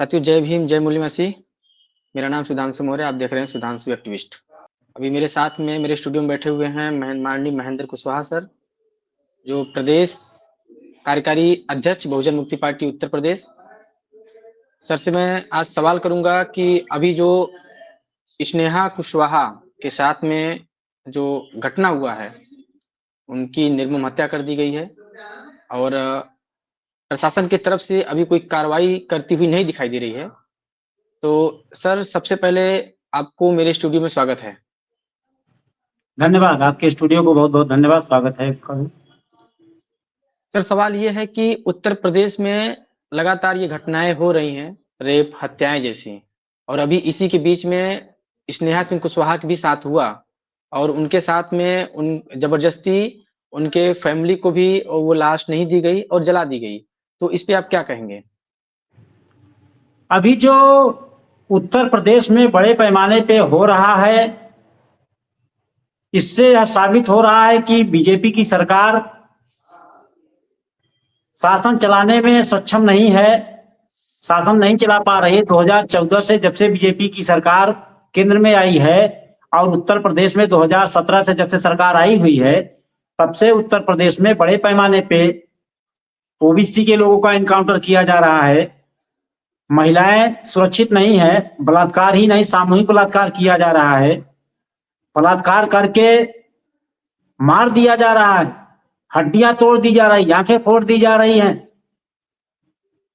साथियों, जय भीम, जय मूल्य मसीह। मेरा नाम सुधांशु मौर्य, आप देख रहे हैं सुधांशु एक्टिविस्ट। अभी मेरे साथ में मेरे स्टूडियो में बैठे हुए हैं माननीय महेंद्र कुशवाहा सर, जो प्रदेश कार्यकारी अध्यक्ष बहुजन मुक्ति पार्टी उत्तर प्रदेश। सर से मैं आज सवाल करूंगा कि अभी जो स्नेहा कुशवाहा के साथ में जो घटना हुआ है, उनकी निर्मम हत्या कर दी गई है और प्रशासन की तरफ से अभी कोई कार्रवाई करती हुई नहीं दिखाई दे रही है। तो सर, सबसे पहले आपको मेरे स्टूडियो में स्वागत है। धन्यवाद, आपके स्टूडियो को बहुत बहुत धन्यवाद, स्वागत है। सर, सवाल ये है कि उत्तर प्रदेश में लगातार ये घटनाएं हो रही हैं, रेप, हत्याएं जैसी, और अभी इसी के बीच में स्नेहा सिंह कुशवाहा के भी साथ हुआ और उनके साथ में उन जबरदस्ती उनके फैमिली को भी वो लाश नहीं दी गई और जला दी गई। तो इस पे आप क्या कहेंगे? अभी जो उत्तर प्रदेश में बड़े पैमाने पे हो रहा है, इससे यह साबित हो रहा है कि बीजेपी की सरकार शासन चलाने में सक्षम नहीं है, शासन नहीं चला पा रही। 2014 से जब से बीजेपी की सरकार केंद्र में आई है और उत्तर प्रदेश में 2017 से जब से सरकार आई हुई है, तब से उत्तर प्रदेश में बड़े पैमाने पे ओबीसी के लोगों का इनकाउंटर किया जा रहा है। महिलाएं सुरक्षित नहीं है, बलात्कार ही नहीं, सामूहिक बलात्कार किया जा रहा है। बलात्कार करके मार दिया जा रहा है, हड्डियां तोड़ दी जा रही, आंखें फोड़ दी जा रही हैं,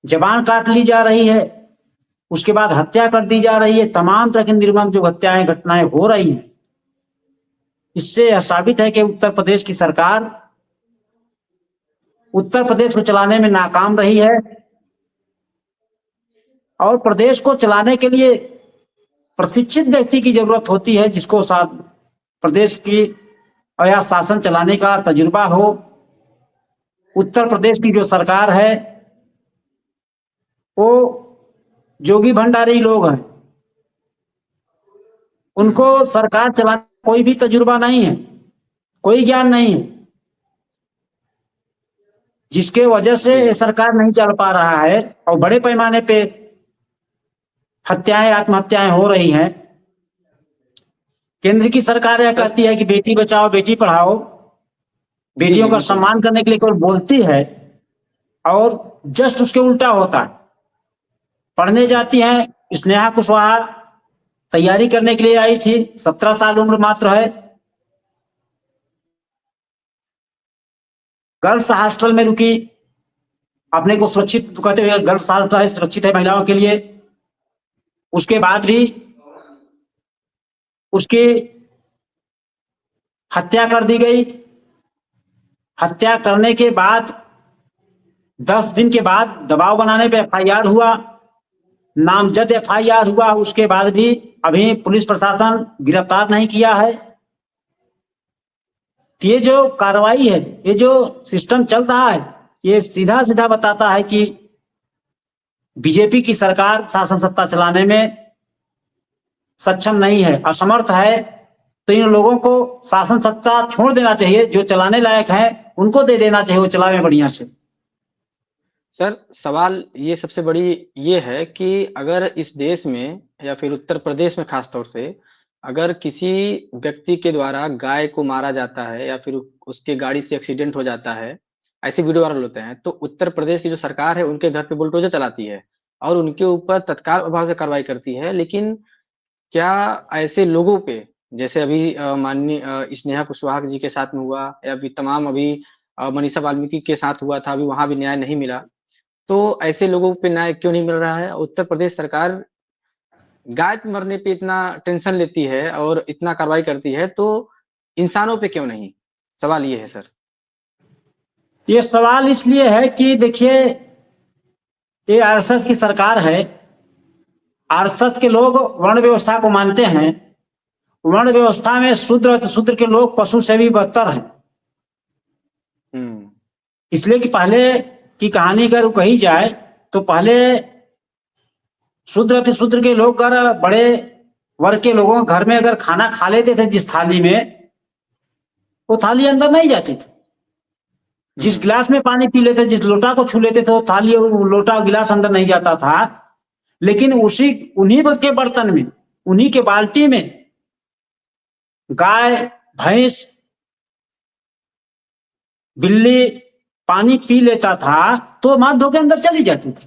जबान काट ली जा रही है, उसके बाद हत्या कर दी जा रही है। तमाम तरह की निर्मम जो हत्याएं घटनाएं हो रही हैं, इससे यह साबित है कि उत्तर प्रदेश की सरकार उत्तर प्रदेश को चलाने में नाकाम रही है और प्रदेश को चलाने के लिए प्रशिक्षित व्यक्ति की जरूरत होती है, जिसको प्रदेश की या शासन चलाने का तजुर्बा हो। उत्तर प्रदेश की जो सरकार है वो जोगी भंडारी लोग हैं, उनको सरकार चलाने का कोई भी तजुर्बा नहीं है, कोई ज्ञान नहीं है, जिसके वजह से ये सरकार नहीं चल पा रहा है और बड़े पैमाने पे हत्याएं, आत्महत्याएं हो रही हैं। केंद्र की सरकार यह कहती है कि बेटी बचाओ बेटी पढ़ाओ, बेटियों का सम्मान करने के लिए केवल बोलती है और जस्ट उसके उल्टा होता है। पढ़ने जाती हैं, स्नेहा कुशवाहा तैयारी करने के लिए आई थी, 17 साल उम्र मात्र है, गर्ल्स हॉस्टल में रुकी, अपने को सुरक्षित कहते हुए गर्ल्स हॉस्टल सुरक्षित है महिलाओं के लिए। उसके बाद भी उसकी हत्या कर दी गई। हत्या करने के बाद 10 दिन के बाद दबाव बनाने पे एफआईआर हुआ, नामजद एफआईआर हुआ, उसके बाद भी अभी पुलिस प्रशासन गिरफ्तार नहीं किया है। ये जो कार्रवाई है, ये जो सिस्टम चल रहा है, ये सीधा सीधा बताता है कि बीजेपी की सरकार शासन सत्ता चलाने में सक्षम नहीं है, असमर्थ है। तो इन लोगों को शासन सत्ता छोड़ देना चाहिए, जो चलाने लायक है उनको दे देना चाहिए, वो चलावे बढ़िया से। सर, सवाल ये सबसे बड़ी ये है कि अगर इस देश में या फिर उत्तर प्रदेश में खास तौर से अगर किसी व्यक्ति के द्वारा गाय को मारा जाता है या फिर उसके गाड़ी से एक्सीडेंट हो जाता है, ऐसे वीडियो वायरल होते हैं, तो उत्तर प्रदेश की जो सरकार है उनके घर पे बुलडोजर चलाती है और उनके ऊपर तत्काल प्रभाव से कार्रवाई करती है। लेकिन क्या ऐसे लोगों पे, जैसे अभी माननीय स्नेहा कुशवाहा जी के साथ में हुआ या अभी तमाम अभी मनीषा वाल्मीकि के साथ हुआ था, अभी वहां भी न्याय नहीं मिला, तो ऐसे लोगों पे न्याय क्यों नहीं मिल रहा है? उत्तर प्रदेश सरकार गाय मरने पे इतना टेंशन लेती है और इतना कार्रवाई करती है, तो इंसानों पे क्यों नहीं? सवाल ये है सर। ये सवाल इसलिए है कि देखिए, ये आरएसएस की सरकार है, आरएसएस के लोग वर्ण व्यवस्था को मानते हैं। वर्ण व्यवस्था में शूद्र अतिशूद्र के लोग पशु से भी बदतर हैं। इसलिए कि पहले की कहानी अगर कही जाए तो पहले शूद्र अतिशूद्र के लोग अगर बड़े वर्ग के लोगों घर में अगर खाना खा लेते थे, जिस थाली में, वो थाली अंदर नहीं जाती थी। जिस गिलास में पानी पी लेते, जिस लोटा को छू लेते थे, वो थाली लोटा गिलास अंदर नहीं जाता था। लेकिन उन्हीं के बर्तन में, उन्हीं के बाल्टी में गाय, भैंस, बिल्ली पानी पी लेता था तो मार धो के अंदर चली जाती थी।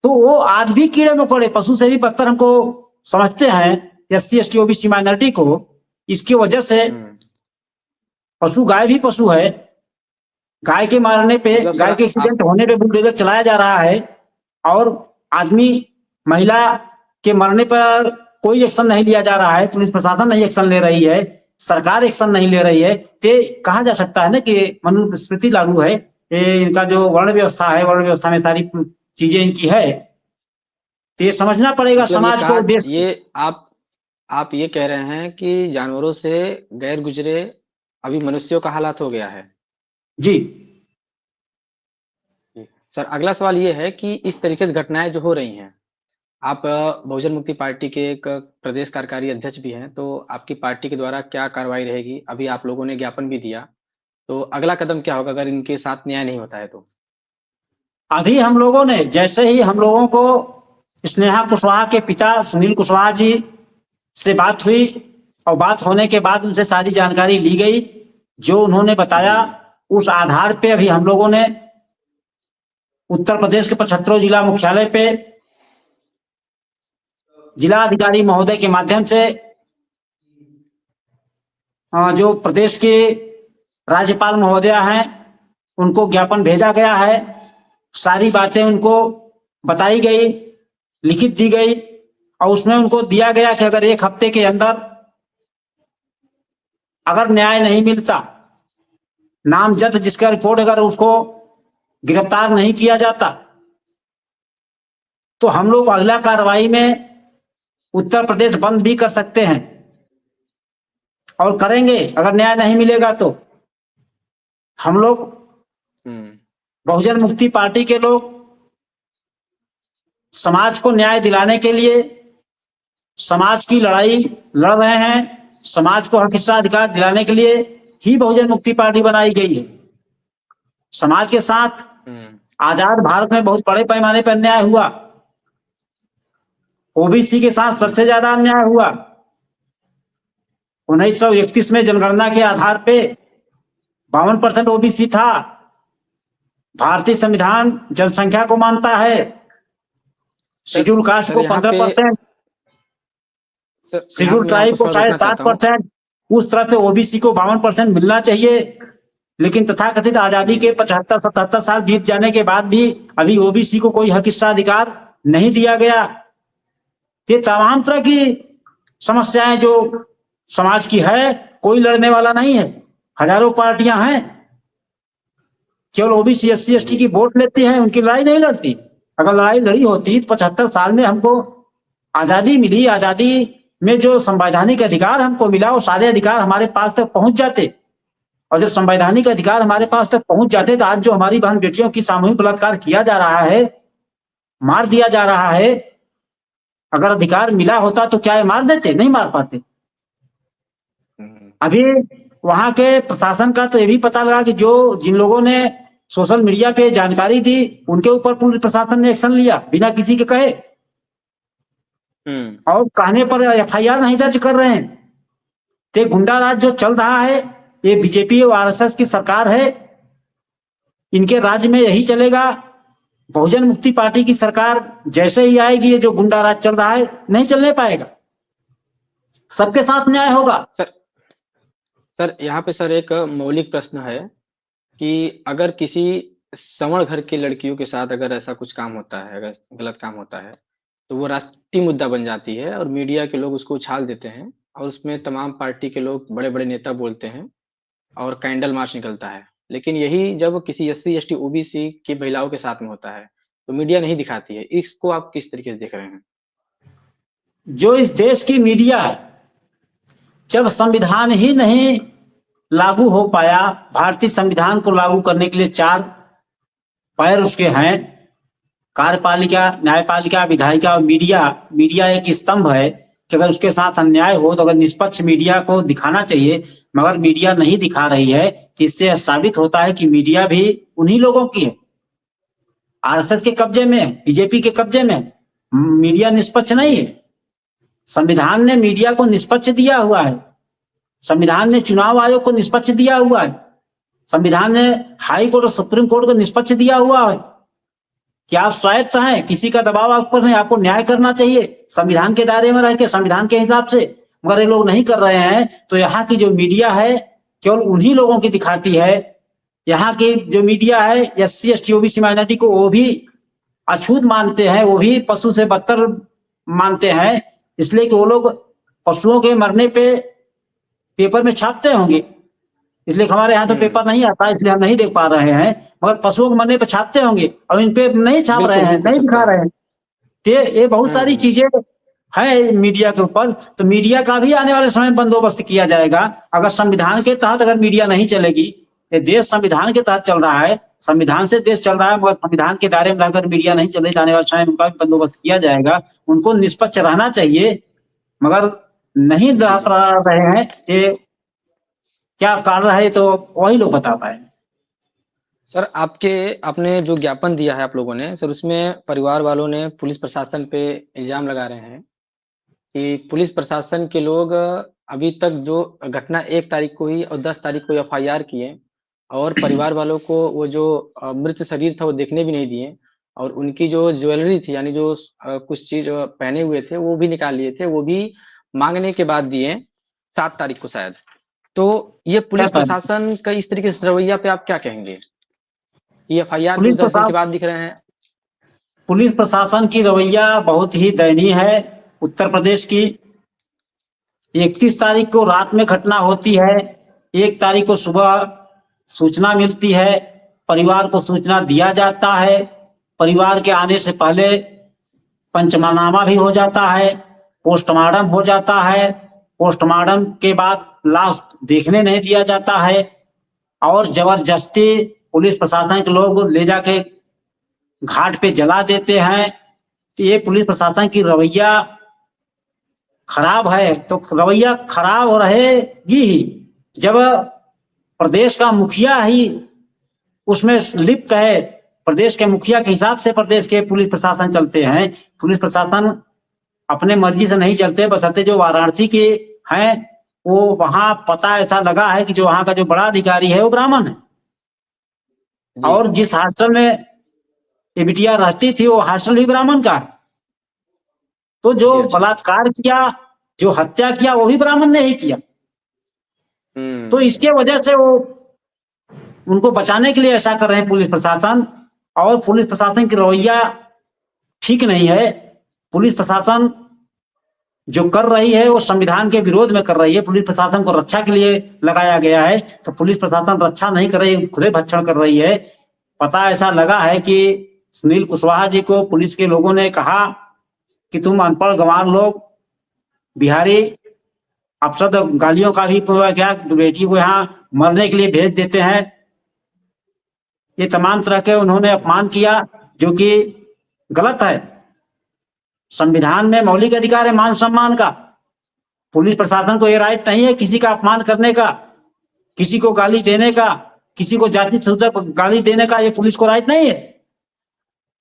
तो वो आज भी कीड़े मकोड़े, पशु से भी बदतर हमको समझते हैं SC ST OBC माइनॉरिटी को। इसकी वजह से पशु, गाय भी पशु है, गाय के मारने पे, मतलब गाय सर के एक्सीडेंट होने पे बुलडोजर चलाया जा रहा है, और आदमी, महिला के मरने पर कोई एक्शन नहीं लिया जा रहा है, पुलिस प्रशासन नहीं एक्शन ले रही है, सरकार एक्शन नहीं ले रही है। तो कहा जा सकता है ना कि मनुस्मृति लागू है, ये इनका जो वर्ण व्यवस्था है, वर्ण व्यवस्था में सारी चीजें इनकी है। तो ये समझना पड़ेगा मतलब समाज को, देश को। ये आप ये कह रहे हैं कि जानवरों से गैर गुजरे अभी मनुष्यों का हालात हो गया है। जी जी। सर अगला सवाल ये है कि इस तरीके से घटनाएं जो हो रही हैं, आप बहुजन मुक्ति पार्टी के एक प्रदेश कार्यकारी अध्यक्ष भी हैं, तो आपकी पार्टी के द्वारा क्या कार्रवाई रहेगी? अभी आप लोगों ने ज्ञापन भी दिया, तो अगला कदम क्या होगा अगर इनके साथ न्याय नहीं होता है तो? अभी हम लोगों ने, जैसे ही हम लोगों को स्नेहा कुशवाहा के पिता सुनील कुशवाहा जी से बात हुई, और बात होने के बाद उनसे सारी जानकारी ली गई, जो उन्होंने बताया उस आधार पे अभी हम लोगों ने उत्तर प्रदेश के 75 जिला मुख्यालय पे जिला अधिकारी महोदय के माध्यम से जो प्रदेश के राज्यपाल महोदया हैं उनको ज्ञापन भेजा गया है। सारी बातें उनको बताई गई, लिखित दी गई, और उसमें उनको दिया गया कि अगर 1 हफ्ते के अंदर अगर न्याय नहीं मिलता, नामजद जिसका रिपोर्ट अगर उसको गिरफ्तार नहीं किया जाता, तो हम लोग अगला कार्रवाई में उत्तर प्रदेश बंद भी कर सकते हैं, और करेंगे अगर न्याय नहीं मिलेगा तो। हम लोग बहुजन मुक्ति पार्टी के लोग समाज को न्याय दिलाने के लिए समाज की लड़ाई लड़ रहे हैं। समाज को हक हिस्सा अधिकार दिलाने के लिए ही बहुजन मुक्ति पार्टी बनाई गई है। समाज के साथ आजाद भारत में बहुत बड़े पैमाने पर अन्याय हुआ, ओबीसी के साथ सबसे ज्यादा अन्याय हुआ। 1931 में जनगणना के आधार पे 52% ओबीसी था। भारतीय संविधान जनसंख्या को मानता है, शेड्यूल कास्ट को 15%, शेड्यूल ट्राइब को 7.5%, उस तरह से ओबीसी को 52% मिलना चाहिए। लेकिन तथाकथित आजादी के 75-77 साल बीत जाने के बाद भी अभी ओबीसी को कोई हक हिस्सा अधिकार नहीं दिया गया। ये तमाम तरह की समस्याएं जो समाज की है, कोई लड़ने वाला नहीं है, हजारों पार्टियां हैं, केवल ओबीसी SC ST की वोट लेती हैं, उनकी लड़ाई नहीं लड़ती। अगर लड़ाई लड़ी होती तो 75 साल में हमको आजादी मिली, आजादी में जो संवैधानिक अधिकार हमको मिला, वो सारे अधिकार हमारे पास तक पहुंच जाते। और जब संवैधानिक अधिकार हमारे पास तक पहुंच जाते तो आज जो हमारी बहन बेटियों की सामूहिक बलात्कार किया जा रहा है, मार दिया जा रहा है, अगर अधिकार मिला होता तो क्या ये मार देते? नहीं मार पाते। अभी वहां के प्रशासन का तो ये भी पता लगा कि जो जिन लोगों ने सोशल मीडिया पे जानकारी दी उनके ऊपर पुलिस प्रशासन ने एक्शन लिया बिना किसी के कहे, और कहने पर FIR नहीं दर्ज कर रहे हैं। तो गुंडा राज जो चल रहा है, ये बीजेपी और RSS की सरकार है, इनके राज्य में यही चलेगा। बहुजन मुक्ति पार्टी की सरकार जैसे ही आएगी, ये जो गुंडा राज चल रहा है नहीं चलने पाएगा, सबके साथ न्याय होगा। सर यहाँ पे सर एक मौलिक प्रश्न है कि अगर किसी सवर्ण घर की लड़कियों के साथ अगर ऐसा कुछ काम होता है, अगर गलत काम होता है, तो वो राष्ट्रीय मुद्दा बन जाती है और मीडिया के लोग उसको उछाल देते हैं, और उसमें तमाम पार्टी के लोग, बड़े-बड़े नेता बोलते हैं और कैंडल मार्च निकलता है। लेकिन यही जब किसी SC ST OBC की महिलाओं के साथ में होता है, तो मीडिया नहीं दिखाती है। इसको आप किस तरीके से देख रहे हैं? जो इस देश की मीडिया, जब संविधान ही नहीं लागू हो पाया, भारतीय संविधान को लागू करने के लिए 4 पैर उसके हैं, कार्यपालिका, न्यायपालिका, विधायिका और मीडिया। मीडिया एक स्तंभ है कि अगर उसके साथ अन्याय हो तो अगर निष्पक्ष मीडिया को दिखाना चाहिए, मगर मीडिया नहीं दिखा रही है, तो इससे साबित होता है कि मीडिया भी उन्हीं लोगों की है। आरएसएस के कब्जे में है, बीजेपी के कब्जे में है। मीडिया निष्पक्ष नहीं है। संविधान ने मीडिया को निष्पक्ष दिया हुआ है। संविधान ने चुनाव आयोग को निष्पक्ष दिया हुआ है। संविधान ने हाई कोर्ट और सुप्रीम कोर्ट को निष्पक्ष दिया हुआ है कि आप स्वायत्त हैं, किसी का दबाव आप पर नहीं, आपको न्याय करना चाहिए संविधान के दायरे में रह के, संविधान के हिसाब से। मगर ये लोग नहीं कर रहे हैं, तो यहाँ की जो मीडिया है केवल उन्हीं लोगों की दिखाती है। यहाँ की जो मीडिया है SC ST OBC माइनॉरिटी को वो भी अछूत मानते हैं, वो भी पशु से बदतर मानते हैं, इसलिए कि वो लोग पशुओं के मरने पे पेपर में छापते होंगे, इसलिए हमारे यहाँ तो पेपर नहीं आता, इसलिए हम नहीं देख पा रहे हैं। मगर पशुओं के मरने पे छापते होंगे और इन पे नहीं छाप रहे बिल्कुल, हैं, बिल्कुल नहीं छपता दिखा है। रहे हैं। तो ये बहुत सारी हुँ, चीजें है मीडिया के ऊपर। तो मीडिया का भी आने वाले समय में बंदोबस्त किया जाएगा। अगर संविधान के तहत अगर मीडिया नहीं चलेगी, ये देश संविधान के तहत चल रहा है, संविधान से देश चल रहा है, मगर संविधान के दायरे में रहकर मीडिया नहीं चल रही, तो आने वाले समय में उनका भी बंदोबस्त किया जाएगा। उनको निष्पक्ष रहना चाहिए, मगर नहीं जी, रह जी। रहे हैं। ये क्या कारण है, तो वही लोग बता पाए। सर आपने जो ज्ञापन दिया है आप लोगों ने, सर उसमें परिवार वालों ने पुलिस प्रशासन पे इल्ज़ाम लगा रहे हैं कि पुलिस प्रशासन के लोग अभी तक जो घटना 1 तारीख को हुई और 10 तारीख को एफआईआर किए और परिवार वालों को वो जो मृत शरीर था वो देखने भी नहीं दिए और उनकी जो ज्वेलरी थी यानी जो कुछ चीज़ पहने हुए थे वो भी निकाल लिए थे, वो भी माँगने के बाद दिए 7 तारीख को शायद। तो ये क्या पुलिस करें, प्रशासन का इस तरीके से रवैया पे आप क्या कहेंगे? ये एफआईआर भी पुलिस 10 दिन के प्रशासन बाद दिख रहे हैं। पुलिस प्रशासन की रवैया बहुत ही दयनीय है। उत्तर प्रदेश की 31 तारीख को रात में घटना होती है, 1 तारीख को सुबह सूचना मिलती है, परिवार को सूचना दिया जाता है, परिवार के आने से पहले पंचनामा भी हो जाता है, पोस्टमार्टम हो जाता है, पोस्टमार्टम के बाद लाश देखने नहीं दिया जाता है और जबरदस्ती पुलिस प्रशासन के लोग ले जाके घाट पे जला देते हैं। तो ये पुलिस प्रशासन की रवैया खराब है, तो रवैया खराब रहेगी ही जब प्रदेश का मुखिया ही उसमें लिप्त है। प्रदेश के मुखिया के हिसाब से प्रदेश के पुलिस प्रशासन चलते हैं। पुलिस प्रशासन अपने मर्जी से नहीं चलते, बशर्ते जो वाराणसी के हैं वो वहां पता ऐसा लगा है कि जो वहां का जो बड़ा अधिकारी है वो ब्राह्मण है जी। और जिस हॉस्टल में ये बिटिया रहती थी वो हॉस्टल भी ब्राह्मण का है। तो जो जी, अच्छा। बलात्कार किया, जो हत्या किया, वो भी ब्राह्मण ने ही किया। तो इसके हुँ। वजह से वो उनको बचाने के लिए ऐसा कर रहे हैं पुलिस प्रशासन। और पुलिस प्रशासन की रवैया ठीक नहीं है। पुलिस प्रशासन जो कर रही है वो संविधान के विरोध में कर रही है। पुलिस प्रशासन को रक्षा के लिए लगाया गया है, तो पुलिस प्रशासन रक्षा नहीं कर रही, खुले भक्षण कर रही है। पता ऐसा लगा है कि सुनील कुशवाहा जी को पुलिस के लोगों ने कहा कि तुम अनपढ़ गंवार लोग, बिहारी अफसर, तो गालियों का भी क्या बेटी को यहाँ मरने के लिए भेज देते हैं। ये तमाम तरह के उन्होंने अपमान किया, जो कि गलत है। संविधान में मौलिक अधिकार है मान सम्मान का। पुलिस प्रशासन को ये राइट नहीं है किसी का अपमान करने का, किसी को गाली देने का, किसी को जाति सूचक गाली देने का, ये पुलिस को राइट नहीं है।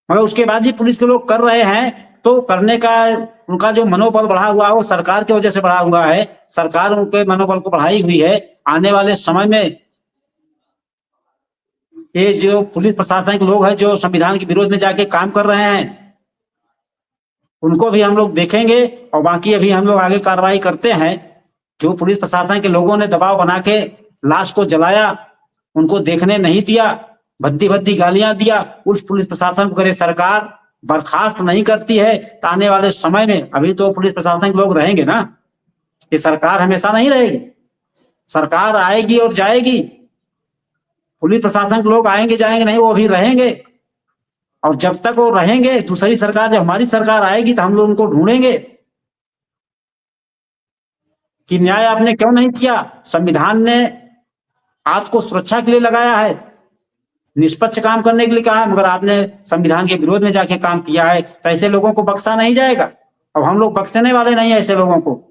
मगर उसके बाद भी पुलिस के लोग कर रहे हैं, तो करने का उनका जो मनोबल बढ़ा हुआ है वो सरकार की वजह से बढ़ा हुआ है। सरकार उनके मनोबल को बढ़ाई हुई है। आने वाले समय में ये जो पुलिस प्रशासन के लोग हैं जो संविधान के विरोध में जाके काम कर रहे हैं, उनको भी हम लोग देखेंगे और बाकी अभी हम लोग आगे कार्रवाई करते हैं। जो पुलिस प्रशासन के लोगों ने दबाव बना के लाश को जलाया, उनको देखने नहीं दिया, भद्दी भद्दी गालियां दिया, उस पुलिस प्रशासन को अगर सरकार बर्खास्त नहीं करती है तो आने वाले समय में, अभी तो पुलिस प्रशासन के लोग रहेंगे ना, ये सरकार हमेशा नहीं रहेगी। सरकार आएगी और जाएगी, पुलिस प्रशासन के लोग आएंगे जाएंगे नहीं, वो अभी रहेंगे। और जब तक वो रहेंगे, दूसरी सरकार, जब हमारी सरकार आएगी तो हम लोग उनको ढूंढेंगे कि न्याय आपने क्यों नहीं किया। संविधान ने आपको सुरक्षा के लिए लगाया है, निष्पक्ष काम करने के लिए कहा है, मगर आपने संविधान के विरोध में जाके काम किया है, तो ऐसे लोगों को बख्शा नहीं जाएगा। अब हम लोग बख्शने वाले नहीं है ऐसे लोगों को।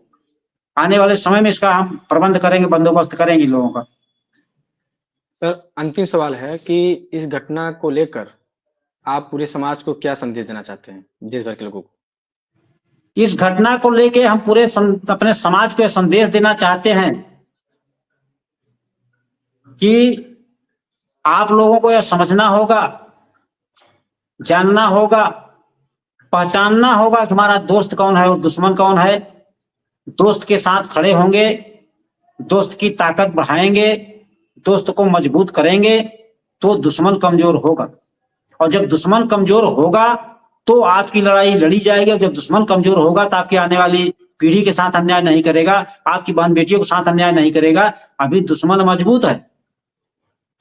आने वाले समय में इसका हम प्रबंध करेंगे, बंदोबस्त करेंगे लोगों का। सर अंतिम सवाल है कि इस घटना को लेकर आप पूरे समाज को क्या संदेश देना चाहते हैं, देश भर के लोगों को? इस घटना को लेके हम पूरे अपने समाज को संदेश देना चाहते हैं कि आप लोगों को यह समझना होगा, जानना होगा, पहचानना होगा कि हमारा दोस्त कौन है और दुश्मन कौन है। दोस्त के साथ खड़े होंगे, दोस्त की ताकत बढ़ाएंगे, दोस्त को मजबूत करेंगे तो दुश्मन कमजोर होगा। और जब दुश्मन कमजोर होगा तो आपकी लड़ाई लड़ी जाएगी। और जब दुश्मन कमजोर होगा तो आपकी आने वाली पीढ़ी के साथ अन्याय नहीं करेगा, आपकी बहन बेटियों के साथ अन्याय नहीं करेगा। अभी दुश्मन मजबूत है,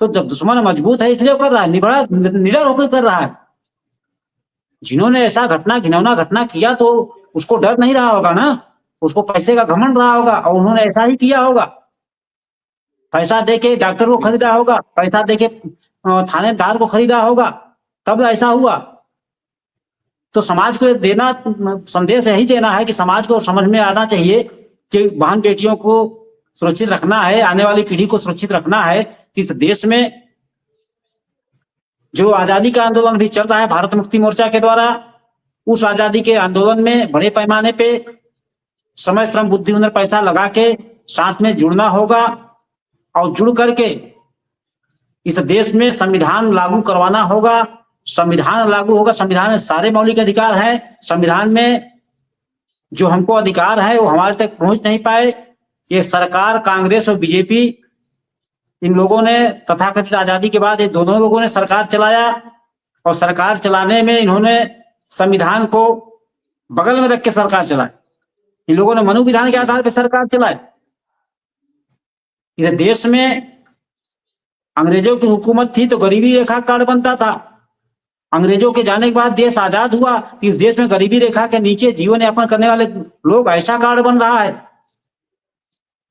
तो जब दुश्मन मजबूत है इसलिए कर रहा है, निडर होकर कर रहा है। जिन्होंने ऐसा घटना, घिनौना घटना किया तो उसको डर नहीं रहा होगा ना, उसको पैसे का घमंड रहा होगा और उन्होंने ऐसा ही किया होगा। पैसा देके डॉक्टर को खरीदा होगा, पैसा देके थानेदार को खरीदा होगा, तब ऐसा हुआ। तो समाज को देना संदेश यही देना है कि समाज को समझ में आना चाहिए कि बहन बेटियों को सुरक्षित रखना है, आने वाली पीढ़ी को सुरक्षित रखना है। इस देश में जो आजादी का आंदोलन भी चल रहा है भारत मुक्ति मोर्चा के द्वारा, उस आजादी के आंदोलन में बड़े पैमाने पे समय, श्रम, बुद्धि, हुनर, पैसा लगा के साथ में जुड़ना होगा और जुड़ करके इस देश में संविधान लागू करवाना होगा। संविधान लागू होगा, संविधान में सारे मौलिक अधिकार हैं। संविधान में जो हमको अधिकार है वो हमारे तक पहुंच नहीं पाए। ये सरकार, कांग्रेस और बीजेपी, इन लोगों ने तथाकथित आजादी के बाद ये दोनों लोगों ने सरकार चलाया और सरकार चलाने में इन्होंने संविधान को बगल में रख के सरकार चलाई। इन लोगों ने मनोविधान के आधार पर सरकार चलाई। इस देश में अंग्रेजों की हुकूमत थी तो गरीबी रेखा कार्ड बनता था। अंग्रेजों के जाने के बाद देश आजाद हुआ तो इस देश में गरीबी रेखा के नीचे जीवन यापन करने वाले लोग ऐसा कार्ड बन रहा है।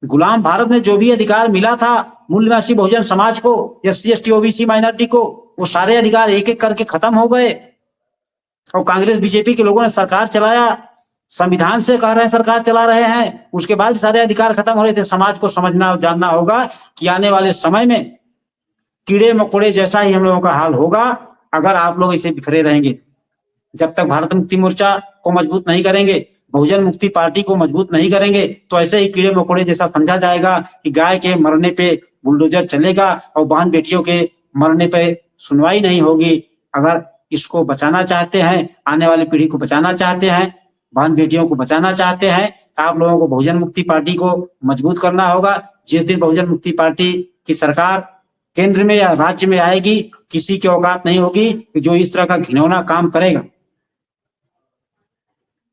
गुलाम भारत में जो भी अधिकार मिला था मूल निवासी बहुजन समाज को, एससी, एसटी, ओबीसी, माइनॉरिटी को, वो सारे अधिकार एक एक करके खत्म हो गए। और कांग्रेस बीजेपी के लोगों ने सरकार चलाया, संविधान से कह रहे हैं सरकार चला रहे हैं, उसके बाद सारे अधिकार खत्म हो रहे थे। समाज को समझना और जानना होगा कि आने वाले समय में कीड़े मकोड़े जैसा ही हम लोगों का हाल होगा अगर आप लोग इसे बिखरे रहेंगे। जब तक भारत मुक्ति मोर्चा को मजबूत नहीं करेंगे, बहुजन मुक्ति पार्टी को मजबूत नहीं करेंगे, तो ऐसे ही कीड़े मकोड़े जैसा समझा जाएगा कि गाय के मरने पे बुलडोजर चलेगा और बहन बेटियों के मरने पे सुनवाई नहीं होगी। अगर इसको बचाना चाहते हैं, आने वाली पीढ़ी को बचाना चाहते हैं, बहन बेटियों को बचाना चाहते हैं, तो आप लोगों को बहुजन मुक्ति पार्टी को मजबूत करना होगा। जिस दिन बहुजन मुक्ति पार्टी की सरकार केंद्र में या राज्य में आएगी, किसी की औकात नहीं होगी कि जो इस तरह का घिनौना काम करेगा।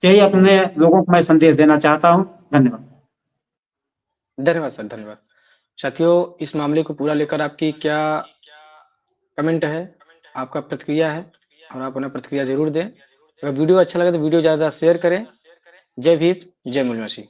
यही अपने लोगों को मैं संदेश देना चाहता हूं। धन्यवाद। धन्यवाद सर, धन्यवाद। साथियों, इस मामले को पूरा लेकर आपकी क्या कमेंट है, आपका प्रतिक्रिया है, और आप अपना प्रतिक्रिया जरूर दें। अगर वीडियो अच्छा लगे तो वीडियो ज़्यादा शेयर करें। जय भीम, जय मूल निवासी।